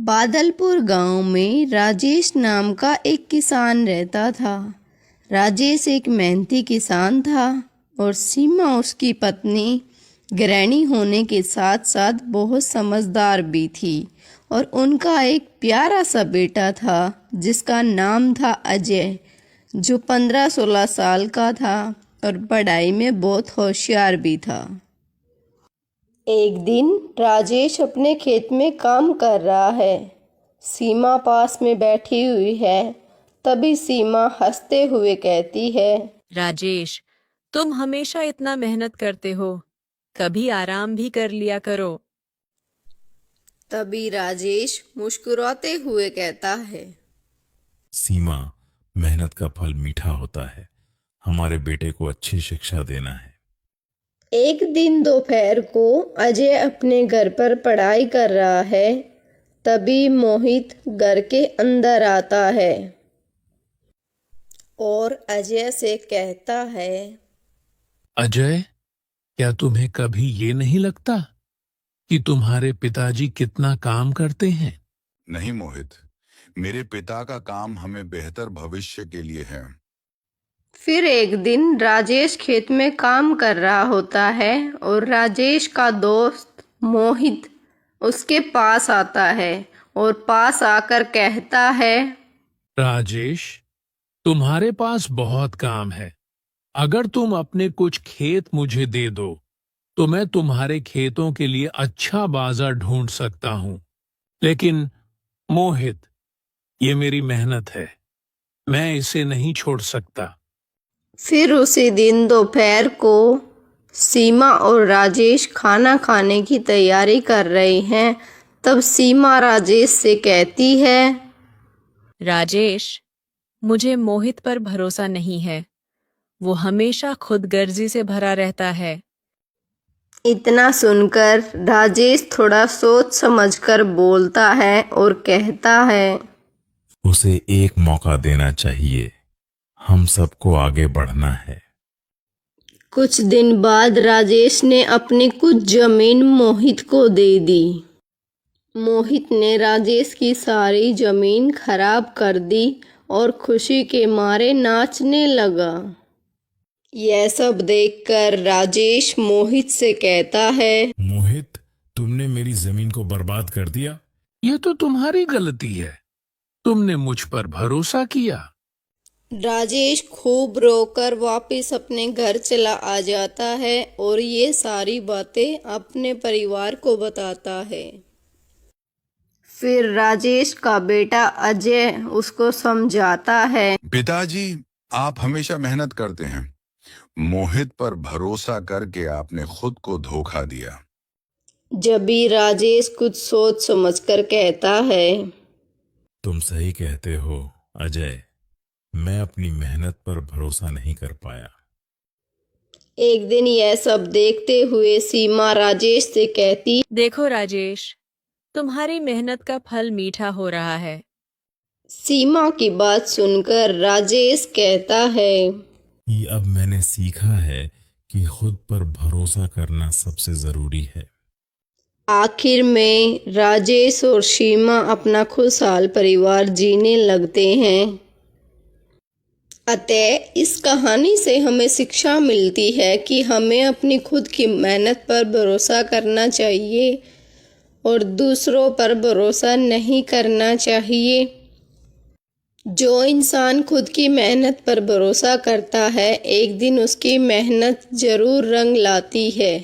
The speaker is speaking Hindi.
बादलपुर गांव में राजेश नाम का एक किसान रहता था। राजेश एक मेहनती किसान था और सीमा उसकी पत्नी गृहिणी होने के साथ साथ बहुत समझदार भी थी और उनका एक प्यारा सा बेटा था जिसका नाम था अजय, जो 15-16 साल का था और पढ़ाई में बहुत होशियार भी था। एक दिन राजेश अपने खेत में काम कर रहा है। सीमा पास में बैठी हुई है। तभी सीमा हंसते हुए कहती है, राजेश, तुम हमेशा इतना मेहनत करते हो, कभी आराम भी कर लिया करो। तभी राजेश मुस्कुराते हुए कहता है, सीमा, मेहनत का फल मीठा होता है। हमारे बेटे को अच्छी शिक्षा देना है। एक दिन दोपहर को अजय अपने घर पर पढ़ाई कर रहा है। तभी मोहित घर के अंदर आता है और अजय से कहता है, अजय, क्या तुम्हें कभी ये नहीं लगता कि तुम्हारे पिताजी कितना काम करते हैं? नहीं मोहित, मेरे पिता का काम हमें बेहतर भविष्य के लिए है। फिर एक दिन राजेश खेत में काम कर रहा होता है और राजेश का दोस्त मोहित उसके पास आता है और पास आकर कहता है, राजेश, तुम्हारे पास बहुत काम है। अगर तुम अपने कुछ खेत मुझे दे दो तो मैं तुम्हारे खेतों के लिए अच्छा बाजार ढूंढ सकता हूँ। लेकिन मोहित, ये मेरी मेहनत है, मैं इसे नहीं छोड़ सकता। फिर उसी दिन दोपहर को सीमा और राजेश खाना खाने की तैयारी कर रहे हैं। तब सीमा राजेश से कहती है, राजेश, मुझे मोहित पर भरोसा नहीं है। वो हमेशा खुदगर्जी से भरा रहता है। इतना सुनकर राजेश थोड़ा सोच समझकर बोलता है और कहता है, उसे एक मौका देना चाहिए। हम सबको आगे बढ़ना है। कुछ दिन बाद राजेश ने अपनी कुछ जमीन मोहित को दे दी। मोहित ने राजेश की सारी जमीन खराब कर दी और खुशी के मारे नाचने लगा। यह सब देखकर राजेश मोहित से कहता है, मोहित, तुमने मेरी जमीन को बर्बाद कर दिया। ये तो तुम्हारी गलती है, तुमने मुझ पर भरोसा किया। राजेश खूब रोकर वापस अपने घर चला आ जाता है और ये सारी बातें अपने परिवार को बताता है। फिर राजेश का बेटा अजय उसको समझाता है, पिताजी, आप हमेशा मेहनत करते हैं। मोहित पर भरोसा करके आपने खुद को धोखा दिया। जब भी राजेश कुछ सोच समझकर कहता है, तुम सही कहते हो अजय, मैं अपनी मेहनत पर भरोसा नहीं कर पाया। एक दिन यह सब देखते हुए सीमा राजेश से कहती, देखो राजेश, तुम्हारी मेहनत का फल मीठा हो रहा है। सीमा की बात सुनकर राजेश कहता है, कि अब मैंने सीखा है कि खुद पर भरोसा करना सबसे जरूरी है। आखिर में राजेश और सीमा अपना खुशहाल परिवार जीने लगते हैं। अतः इस कहानी से हमें शिक्षा मिलती है कि हमें अपनी खुद की मेहनत पर भरोसा करना चाहिए और दूसरों पर भरोसा नहीं करना चाहिए। जो इंसान खुद की मेहनत पर भरोसा करता है, एक दिन उसकी मेहनत जरूर रंग लाती है।